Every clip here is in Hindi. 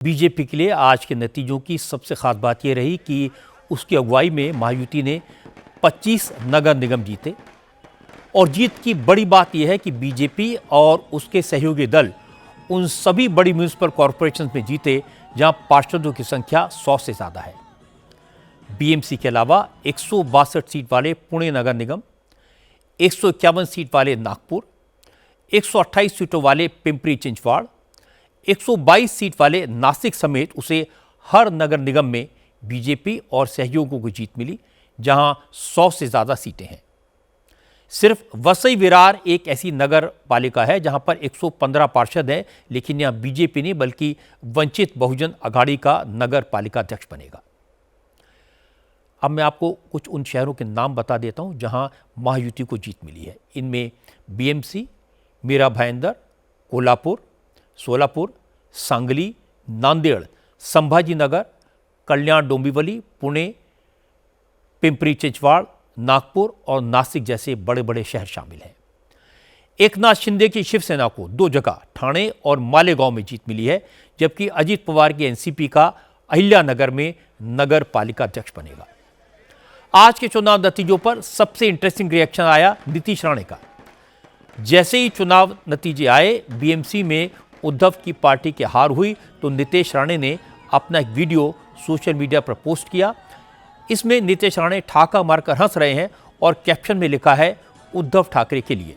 बीजेपी के लिए आज के नतीजों की सबसे खास बात यह रही कि उसकी अगुवाई में महायुति ने 25 नगर निगम जीते। और जीत की बड़ी बात यह है कि बीजेपी और उसके सहयोगी दल उन सभी बड़ी म्यूनिसिपल कॉरपोरेशन में जीते जहां पार्षदों की संख्या 100 से ज़्यादा है। बीएमसी के अलावा 162 सीट वाले पुणे नगर निगम, 151 सीट वाले नागपुर, 128 सीटों वाले पिंपरी चिंचवाड़, 122 सीट वाले नासिक समेत उसे हर नगर निगम में बीजेपी और सहयोगियों को जीत मिली, जहां 100 से ज़्यादा सीटें हैं। सिर्फ वसई विरार एक ऐसी नगर पालिका है जहां पर 115 पार्षद हैं, लेकिन यहां बीजेपी नहीं बल्कि वंचित बहुजन अघाड़ी का नगर पालिका अध्यक्ष बनेगा। अब मैं आपको कुछ उन शहरों के नाम बता देता हूं जहां महायुति को जीत मिली है। इनमें बीएमसी, मीरा भाईंदर, कोल्हापुर, सोलापुर, सांगली, नांदेड़, संभाजीनगर, कल्याण डोंबिवली, पुणे, पिंपरी चिंचवाड़, नागपुर और नासिक जैसे बड़े बड़े शहर शामिल हैं। एकनाथ शिंदे की शिवसेना को 2 जगह ठाणे और मालेगांव में जीत मिली है, जबकि अजीत पवार की एनसीपी का अहिल्यानगर में नगर पालिका अध्यक्ष बनेगा। आज के चुनाव नतीजों पर सबसे इंटरेस्टिंग रिएक्शन आया नीतीश राणे का। जैसे ही चुनाव नतीजे आए, बीएमसी में उद्धव की पार्टी की हार हुई तो नीतीश राणे ने अपना एक वीडियो सोशल मीडिया पर पोस्ट किया। इसमें नीतीश राणे ठाका मारकर हंस रहे हैं और कैप्शन में लिखा है, उद्धव ठाकरे के लिए।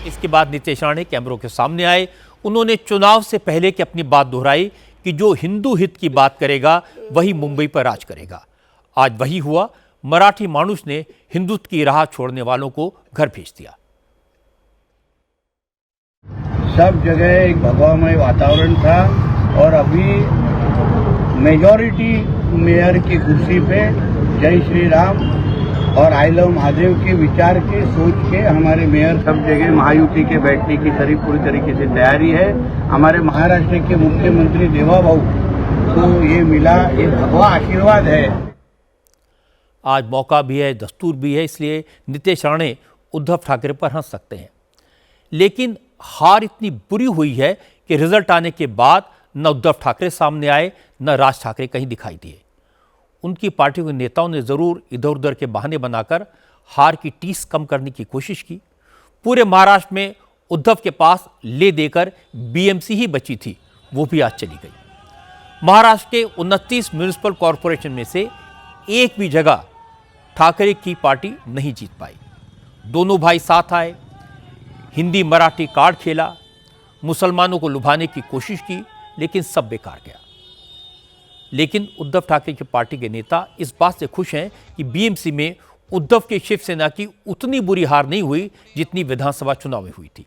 इसके बाद नीतीश राणे कैमरों के सामने आए। उन्होंने चुनाव से पहले की अपनी बात दोहराई कि जो हिंदू हित की बात करेगा वही मुंबई पर राज करेगा। आज वही हुआ। मराठी मानुष ने हिंदुत्व की राह छोड़ने वालों को घर भेज दिया। सब जगह एक भगवामय वातावरण था और अभी मेजॉरिटी मेयर की कुर्सी पे जय श्री राम और आई लव महादेव के विचार के सोच के हमारे मेयर सब जगह महायुति के बैठने की पूरी तरीके से तैयारी है। हमारे महाराष्ट्र के मुख्यमंत्री देवाभाऊ को ये मिला, ये भगवा आशीर्वाद है। आज मौका भी है, दस्तूर भी है, इसलिए नीतीश राणे उद्धव ठाकरे पर हंस सकते हैं। लेकिन हार इतनी बुरी हुई है कि रिजल्ट आने के बाद न उद्धव ठाकरे सामने आए, न राज ठाकरे कहीं दिखाई दिए। उनकी पार्टी के नेताओं ने जरूर इधर उधर के बहाने बनाकर हार की टीस कम करने की कोशिश की। पूरे महाराष्ट्र में उद्धव के पास ले देकर बीएमसी ही बची थी, वो भी आज चली गई। महाराष्ट्र के 29 म्यूनिसिपल कॉरपोरेशन में से एक भी जगह ठाकरे की पार्टी नहीं जीत पाई। दोनों भाई साथ आए, हिंदी मराठी कार्ड खेला, मुसलमानों को लुभाने की कोशिश की, लेकिन सब बेकार गया। लेकिन उद्धव ठाकरे की पार्टी के नेता इस बात से खुश हैं कि बीएमसी में उद्धव की शिवसेना की उतनी बुरी हार नहीं हुई जितनी विधानसभा चुनाव में हुई थी।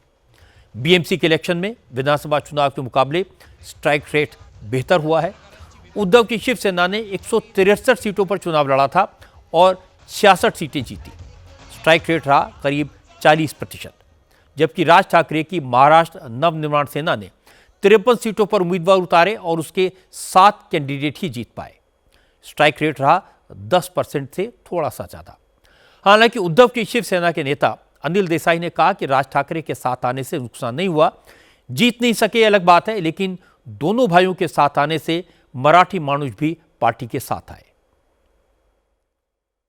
बीएमसी के इलेक्शन में विधानसभा चुनाव के मुकाबले स्ट्राइक रेट बेहतर हुआ है। उद्धव की शिवसेना ने 163 सीटों पर चुनाव लड़ा था और 66 सीटें जीती। स्ट्राइक रेट रहा करीब 40%, जबकि राज ठाकरे की महाराष्ट्र नवनिर्माण सेना ने 53 सीटों पर उम्मीदवार उतारे और उसके 7 कैंडिडेट ही जीत पाए। स्ट्राइक रेट रहा 10% से थोड़ा सा ज़्यादा। हालांकि उद्धव की शिवसेना के नेता अनिल देसाई ने कहा कि राज ठाकरे के साथ आने से नुकसान नहीं हुआ। जीत नहीं सके अलग बात है, लेकिन दोनों भाइयों के साथ आने से मराठी मानुष भी पार्टी के साथ आए।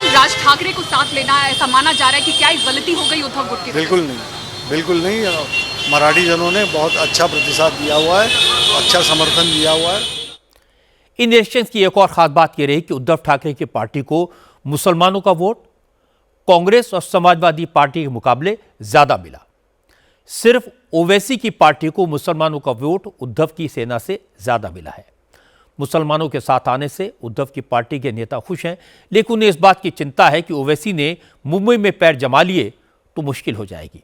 राज ठाकरे को साथ लेना है, ऐसा माना जा रहा है कि क्या एक गलती हो गई उद्धव गुट की? बिल्कुल नहीं, बिल्कुल नहीं। मराठी जनों ने बहुत अच्छा प्रतिसाद दिया हुआ है, अच्छा समर्थन दिया हुआ है। इन इलेक्शंस की एक और खास बात यह रही कि उद्धव ठाकरे की पार्टी को मुसलमानों का वोट कांग्रेस और समाजवादी पार्टी के मुकाबले ज्यादा मिला। सिर्फ ओवैसी की पार्टी को मुसलमानों का वोट उद्धव की सेना से ज्यादा मिला है। मुसलमानों के साथ आने से उद्धव की पार्टी के नेता खुश हैं, लेकिन उन्हें इस बात की चिंता है कि ओवैसी ने मुंबई में पैर जमा लिए तो मुश्किल हो जाएगी।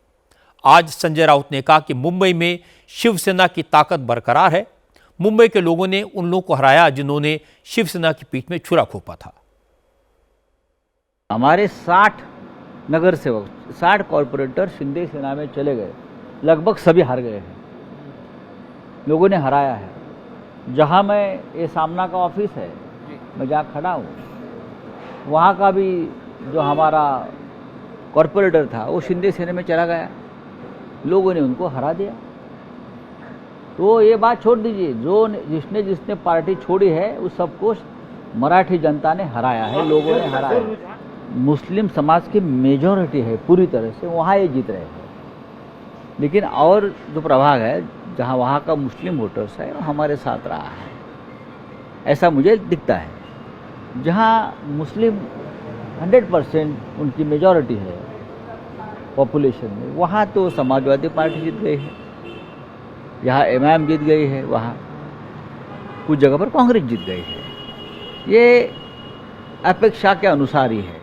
आज संजय राउत ने कहा कि मुंबई में शिवसेना की ताकत बरकरार है। मुंबई के लोगों ने उन लोगों को हराया जिन्होंने शिवसेना की पीठ में छुरा घोंपा था। हमारे 60 नगर सेवक, 60 कॉरपोरेटर शिंदे सेना में चले गए, लगभग सभी हार गए हैं। लोगों ने हराया है। जहां मैं ये सामना का ऑफिस है, मैं जहाँ खड़ा हूँ वहाँ का भी जो हमारा कॉरपोरेटर था वो शिंदे सेना में चला गया, लोगों ने उनको हरा दिया। तो ये बात छोड़ दीजिए, जिसने पार्टी छोड़ी है उस सबको मराठी जनता ने हराया है, लोगों ने हराया है। मुस्लिम समाज की मेजॉरिटी है पूरी तरह से, वहाँ ये जीत रहे हैं। लेकिन और जो प्रभाग है जहाँ वहाँ का मुस्लिम वोटर्स है वो हमारे साथ रहा है, ऐसा मुझे दिखता है। जहाँ मुस्लिम 100% उनकी मेजॉरिटी है पॉपुलेशन में, वहाँ तो समाजवादी पार्टी जीत गई है, यहाँ एमआईएम जीत गई है, वहाँ कुछ जगह पर कांग्रेस जीत गई है। ये अपेक्षा के अनुसार ही है।